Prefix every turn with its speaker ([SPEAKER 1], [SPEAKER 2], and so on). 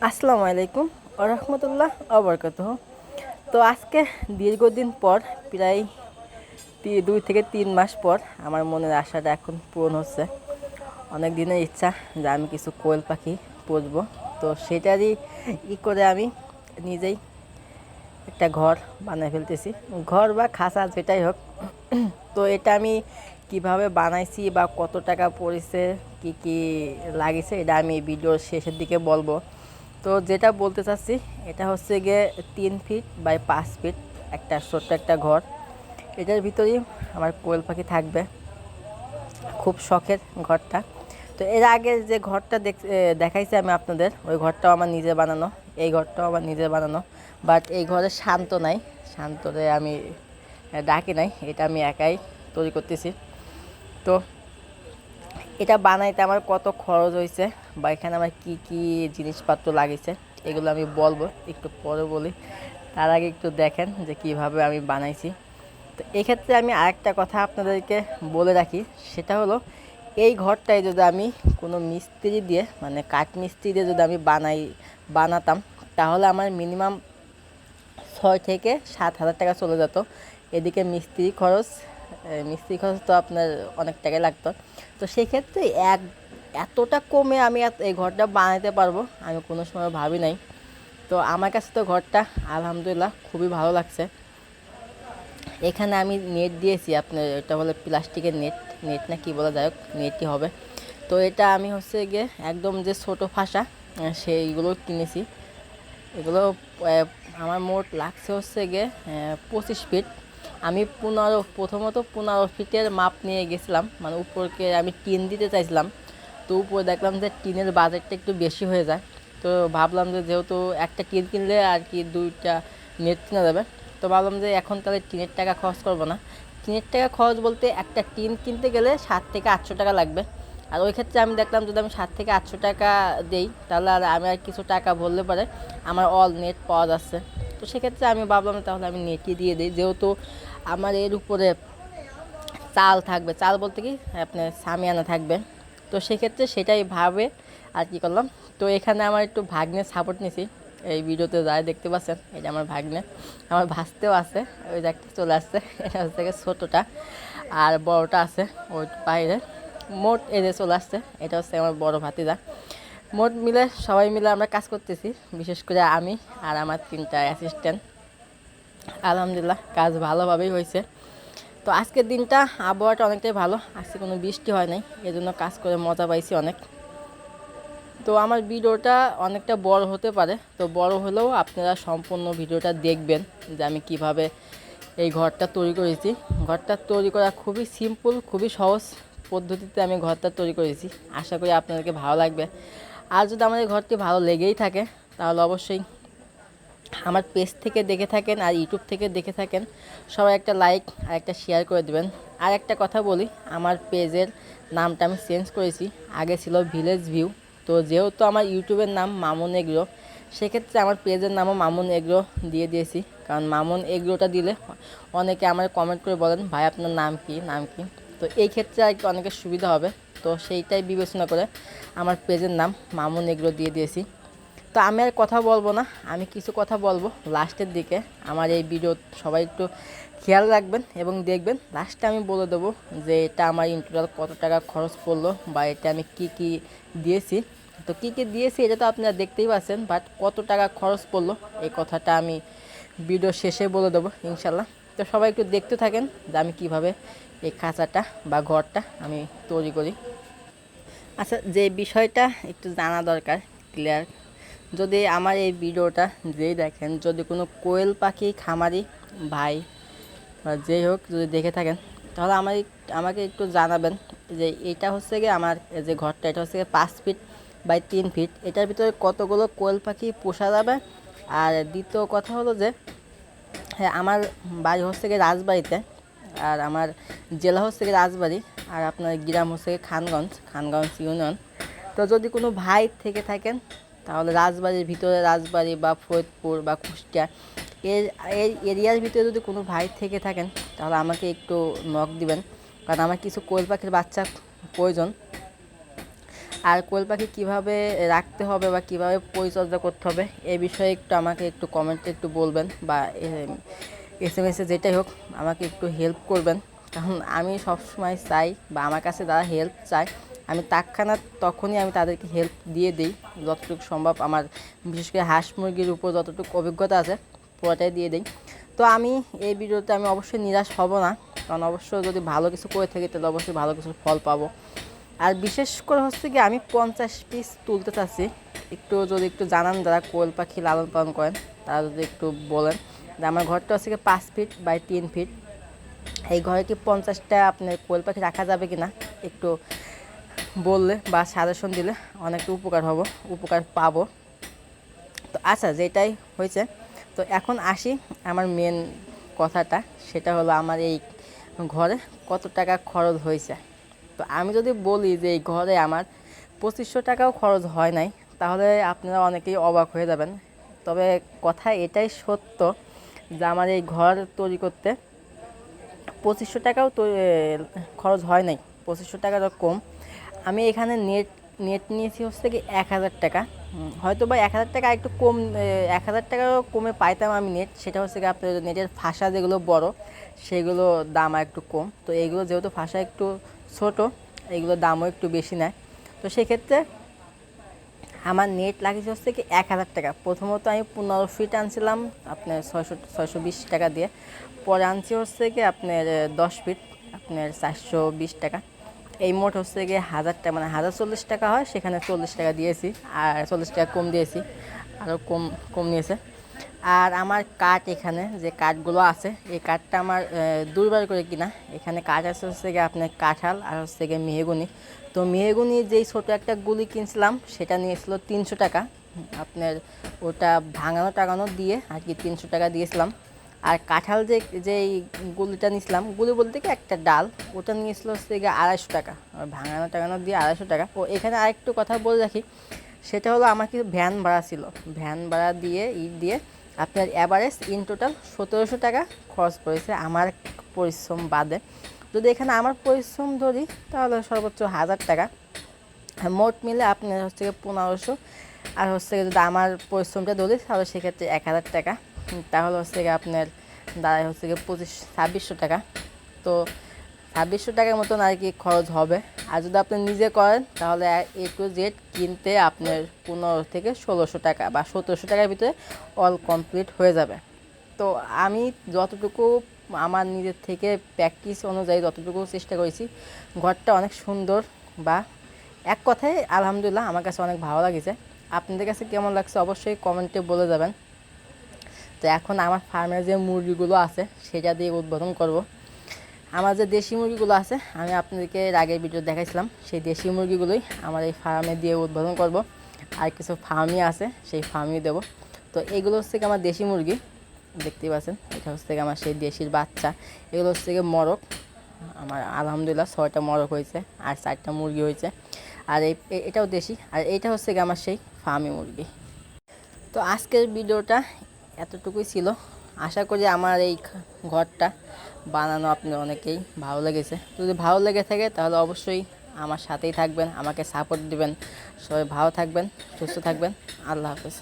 [SPEAKER 1] আসসালামু আলাইকুম ওয়া রাহমাতুল্লাহ ওয়া বারাকাতুহু। তো আজকে দীর্ঘদিন পর প্রায় 2 থেকে 3 মাস পর আমার মনের আশাটা এখন পূরণ হচ্ছে। অনেক দিনের ইচ্ছা যে আমি কিছু কোয়েল পাখি পুষবো। তো সেটারই করে আমি নিজেই একটা ঘর বানিয়ে ফেলতেছি, ঘর বা খাঁচা যেটাই হোক। তো এটা আমি কিভাবে বানাইছি বা কত টাকা পড়েছে, কি কি লাগিয়েছে, এটা আমি ভিডিওর শেষের দিকে বলবো। তো যেটা বলতে চাচ্ছি, এটা হচ্ছে গিয়ে 3 ফিট বাই 5 ফিট একটা ছোট্ট একটা ঘর। এটার ভিতরেই আমার কোয়েল পাখি থাকবে। খুব শখের ঘরটা। তো এর আগে যে ঘরটা দেখাইছি আমি আপনাদের, ওই ঘরটাও আমার নিজে বানানো, এই ঘরটাও আমার নিজে বানানো। বাট এই ঘরে শান্ত নাই, শান্তরে আমি ডাকি নাই, এটা আমি একাই তৈরি করতেছি। তো এটা বানাইতে আমার কত খরচ হয়েছে বা এখানে আমার কি কি জিনিসপত্র লাগিয়েছে এগুলো আমি বলবো, একটু পরে বলি। তার আগে একটু দেখেন যে কিভাবে আমি বানাইছি। তো এক্ষেত্রে আমি আরেকটা কথা আপনাদেরকে বলে রাখি, সেটা হলো এই ঘরটায় যদি আমি কোনো মিস্ত্রি দিয়ে, মানে কাঠ মিস্ত্রি দিয়ে যদি আমি বানাতাম, তাহলে আমার মিনিমাম 6 থেকে 7 হাজার টাকা চলে যেত। এদিকে মিস্ত্রি খরচ তো আপনার অনেক টাকাই লাগতো। তো সেক্ষেত্রে এতটা কমে আমি এই ঘরটা বানাতে পারবো আমি কোনো সময় ভাবি নাই। তো আমার কাছে তো ঘরটা আলহামদুলিল্লাহ খুবই ভালো লাগছে। এখানে আমি নেট দিয়েছি, আপনার এটা বলে প্লাস্টিকের নেট, নেট না কি বলা যায়, নেটই হবে। তো এটা আমি হচ্ছে গিয়ে একদম যে ছোটো ফাঁসা সেইগুলো কিনেছি। এগুলো আমার মোট লাগছে হচ্ছে গিয়ে 25 ফিট। আমি প্রথমত 15 ফিটের মাপ নিয়ে গেছিলাম, মানে উপরকে আমি টিন দিতে চাইছিলাম। তো উপরে দেখলাম যে টিনের বাজেটটা একটু বেশি হয়ে যায়। তো ভাবলাম যে যেহেতু একটা টিন কিনলে আর কি 2টা নেট কিনা যাবে, তো ভাবলাম যে এখন তাহলে টিনের টাকা খরচ করবো না। টিনের টাকা খরচ বলতে একটা টিন কিনতে গেলে 7 থেকে 800 টাকা লাগবে। আর ওই ক্ষেত্রে আমি দেখলাম যদি আমি 7 থেকে 800 টাকা দেই, তাহলে আর আমি আর কিছু টাকা বললে পারে আমার অল নেট পাওয়া যাচ্ছে। তো সেক্ষেত্রে আমি ভাবলাম তাহলে আমি নেটই দিয়ে দিই, যেহেতু আমার এর উপরে চাল থাকবে, চাল বলতে কি আপনার সামিয়ানা থাকবে। তো সেক্ষেত্রে সেটাই ভাবে আর কি করলাম। তো এখানে আমার একটু ভাগ্নের সাপোর্ট নিছি। এই ভিডিওতে যাই দেখতে পাচ্ছেন, এটা আমার ভাগ্নে, আমার ভাসতেও আছে, ওই যে একটা চলে আসছে, এটা হচ্ছে ছোটোটা, আর বড়টা আছে ওই বাইরে। মোট এই যে চলে আসছে, এটা হচ্ছে আমার বড় ভাতিজা। মোট মিলে সবাই মিলে আমরা কাজ করতেছি, বিশেষ করে আমি আর আমার 3টা অ্যাসিস্ট্যান্ট। আলহামদুলিল্লাহ কাজ ভালোভাবেই হয়েছে। তো আজকের দিনটা আবহাওয়াটা অনেকটাই ভালো, আজকে কোনো বৃষ্টি হয় নাই, এজন্য কাজ করে মজা পাইছি অনেক। তো আমার ভিডিওটা অনেকটা বড় হতে পারে, তো বড় হলেও আপনারা সম্পূর্ণ ভিডিওটা দেখবেন যে আমি কিভাবে এই ঘরটা তৈরি করেছি। ঘরটা তৈরি করা খুবই সিম্পল, খুবই সহজ পদ্ধতিতে আমি ঘরটা তৈরি করেছি। আশা করি আপনাদেরকে ভালো লাগবে। আর যদি আমাদের ঘরটি ভালো লেগেই থাকে, তাহলে অবশ্যই আমার পেজ থেকে দেখে থাকেন আর ইউটিউব থেকে দেখে থাকেন, সবাই একটা লাইক আর একটা শেয়ার করে দেবেন। আর একটা কথা বলি, আমার পেজের নামটা আমি চেঞ্জ করেছি, আগে ছিল ভিলেজ ভিউ। তো যেহেতু আমার ইউটিউবের নাম মামুন এগ্রো, সেক্ষেত্রে আমার পেজের নামও মামুন এগ্রো দিয়ে দিয়েছি। কারণ মামুন এগ্রোটা দিলে অনেকে আমার কমেন্ট করে বলেন ভাই আপনার নাম কি, নাম কি। তো এই ক্ষেত্রে আর কি অনেকের সুবিধা হবে, তো সেইটাই বিবেচনা করে আমার পেজের নাম মামুন এগ্রো দিয়ে দিয়েছি। তো আমি আর কথা বলবো না, আমি কিছু কথা বলবো লাস্টের দিকে। আমার এই ভিডিও সবাই একটু খেয়াল রাখবেন এবং দেখবেন, লাস্টে আমি বলে দেবো যে এটা আমার ইন টোটাল কত টাকা খরচ পড়লো বা এটা আমি কি কি দিয়েছি। তো কী কী দিয়েছি এটা তো আপনারা দেখতেই পাচ্ছেন, বাট কত টাকা খরচ পড়লো এই কথাটা আমি ভিডিও শেষে বলে দেবো ইনশাল্লাহ। তো সবাই একটু দেখতে থাকেন যে আমি কিভাবে এই খাঁচাটা বা ঘরটা আমি তৈরি করি। আচ্ছা, যে বিষয়টা একটু জানা দরকার ক্লিয়ার, যদি আমার এই ভিডিওটা যেই দেখেন, যদি কোনো কোয়েল পাখি খামারি ভাই বা যেই হোক যদি দেখে থাকেন, তাহলে আমাকে একটু জানাবেন যে এটা হচ্ছে গিয়ে আমার যে ঘরটা, এটা হচ্ছে গিয়ে 5 ফিট বাই 3 ফিট, এটার ভিতরে কতগুলো কোয়েল পাখি পোষা যাবে। আর দ্বিতীয় কথা হলো যে হ্যাঁ, আমার বাড়ি হচ্ছে গিয়ে রাজবাড়িতে, আর আমার জেলা হচ্ছে গিয়ে রাজবাড়ি, আর আপনার গ্রাম হচ্ছে গিয়ে খানগঞ্জ ইউনিয়ন। তো যদি কোনো ভাই থেকে থাকেন, তাহলে রাজবাড়ির ভিতরে, রাজবাড়ি বা ফরিদপুর বা কুষ্টিয়া এর এই এরিয়ার ভিতরে যদি কোনো ভাই থেকে থাকেন, তাহলে আমাকে একটু নক দিবেন, কারণ আমার কিছু কোয়েল পাখির বাচ্চা প্রয়োজন। আর কোয়েল পাখি কীভাবে রাখতে হবে বা কীভাবে পরিচর্যা করতে হবে এই বিষয়ে একটু আমাকে একটু কমেন্টে একটু বলবেন, বা SMS-এ যেটাই হোক আমাকে একটু হেল্প করবেন। কারণ আমি সবসময় চাই, বা আমার কাছে যারা হেল্প চায় আমি তখনই আমি তাদেরকে হেল্প দিয়ে দিই যতটুকু সম্ভব। আমার বিশেষ করে হাঁস মুরগির উপর যতটুকু অভিজ্ঞতা আছে পুরোটাই দিয়ে দিই। তো আমি এই ভিডিওতে আমি অবশ্যই নিরাশ হব না, কারণ অবশ্যই যদি ভালো কিছু করে থাকি তাহলে অবশ্যই ভালো কিছু ফল পাবো। আর বিশেষ করে কি আমি 50 পিস তুলতে চাচ্ছি। একটু জানান যারা কোয়েল পাখি লালন পালন করেন, তারা যদি একটু বলেন যে আমার ঘরটা হচ্ছে 5 ফিট বাই 3 ফিট, এই ঘরে কি 50টা আপনার কোয়েল পাখি রাখা যাবে কি না একটু বললে বা সাজেশন দিলে অনেকটা উপকার পাবো। তো আচ্ছা, যেটাই হয়েছে, তো এখন আসি আমার মেন কথাটা, সেটা হলো আমার এই ঘরে কত টাকা খরচ হয়েছে। তো আমি যদি বলি যে এই ঘরে আমার 2500 টাকাও খরচ হয় নাই, তাহলে আপনারা অনেকেই অবাক হয়ে যাবেন। তবে কথা এটাই সত্য যে আমার এই ঘর তৈরি করতে 2500 টাকাও তো খরচ হয় নাই, 2500 টাকারও কম। আমি এখানে নেট নিয়েছি হচ্ছে কি 1000 টাকা, হয়তো বা 1000 টাকা একটু কম, 1000 টাকারও কমে পাইতাম আমি নেট। সেটা হচ্ছে কি আপনার নেটের ফাঁসা যেগুলো বড় সেগুলো দাম একটু কম, তো এইগুলো যেহেতু ফাঁসা একটু ছোট, এইগুলোর দামও একটু বেশি নেয়। তো সেক্ষেত্রে আমার নেট লাগিয়েছে হচ্ছে কি 1000 টাকা। প্রথমত আমি 15 ফিট আনছিলাম আপনার 620 টাকা দিয়ে, পরে আনছি হচ্ছে কি আপনার 10 ফিট আপনার 420 টাকা। এই মোট হচ্ছে গিয়ে 1000 টাকা, মানে 1040 টাকা হয়, সেখানে 40 টাকা দিয়েছি, আর 40 টাকা কম দিয়েছি, আরও কম নিয়েছে। আর আমার কাঠ, এখানে যে কাঠগুলো আছে এই কাঠটা আমার দুইবার করে কিনা। এখানে কাঠ আছে হচ্ছে গিয়ে আপনার কাঁঠাল আর হচ্ছে গিয়ে মেহগনি। তো মেহগনি যেই ছোটো একটা গুলি কিনছিলাম সেটা নিয়েছিল 300 টাকা, আপনার ওটা ভাঙানো টাঙানো দিয়ে আর কি 300 টাকা দিয়েছিলাম। আর কাঁঠাল যেই গুলিটা নিয়েছিলাম, গুলি বলতে কি একটা ডাল, ওটা নিয়েছিল হচ্ছে গিয়ে 250 টাকা, আর ভাঙানো টাঙানো দিয়ে 250 টাকা। ও এখানে আরেকটু কথা বলে রাখি, সেটা হলো আমার কিছু ভ্যান ভাড়া ছিল, ভ্যান ভাড়া দিয়ে আপনার অ্যাভারেজ ইন টোটাল 1700 টাকা খরচ পড়েছে আমার পরিশ্রম বাদে। যদি এখানে আমার পরিশ্রম ধরি তাহলে সর্বোচ্চ 1000 টাকা, মোট মিলে আপনার হচ্ছে গিয়ে 1500, আর হচ্ছে গিয়ে যদি আমার পরিশ্রমটা ধরি তাহলে সেক্ষেত্রে 1000 টাকা, তাহলে হচ্ছে গিয়ে আপনার দাঁড়ায় হচ্ছে গিয়ে 2600 টাকা। তো 2600 টাকার মতন আর কি খরচ হবে। আর যদি আপনি নিজে করেন তাহলে A to Z কিনতে আপনার 15 থেকে 1600 টাকা বা 1700 টাকার ভিতরে অল কমপ্লিট হয়ে যাবে। তো আমি যতটুকু আমার নিজের থেকে প্র্যাকটিস অনুযায়ী যতটুকু চেষ্টা করেছি, ঘরটা অনেক সুন্দর, বা এক কথায় আলহামদুলিল্লাহ আমার কাছে অনেক ভালো লাগছে। আপনাদের কাছে কেমন লাগছে অবশ্যই কমেন্টে বলে যাবেন। তো এখন আমার ফার্মের যে মুরগিগুলো আছে সেটা দিয়ে উদ্বোধন করব। আমার যে দেশি মুরগিগুলো আছে আমি আপনাদেরকে এর আগের ভিডিও দেখাইছিলাম, সেই দেশি মুরগিগুলোই আমার এই ফার্মে দিয়ে উদ্বোধন করব। আর কিছু ফার্মই আছে, সেই ফার্মই দেবো। তো এগুলো হচ্ছে কি আমার দেশি মুরগি, দেখতেই পাচ্ছেন, এটা হচ্ছে কি আমার সেই দেশির বাচ্চা। এগুলো হচ্ছে কি মরক, আমার আলহামদুলিল্লাহ 6টা মরক হয়েছে আর 4টা মুরগি হয়েছে। আর এটাও দেশি, আর এইটা হচ্ছে কি আমার সেই ফার্মি মুরগি। তো আজকের ভিডিওটা এতটুকুই ছিল। আশা করি আমার এই ঘরটা বানানো আপনার অনেকেই ভালো লেগেছে। যদি ভালো লেগে থাকে তাহলে অবশ্যই আমার সাথেই থাকবেন, আমাকে সাপোর্ট দিবেন। সবাই ভালো থাকবেন, সুস্থ থাকবেন। আল্লাহ হাফেজ।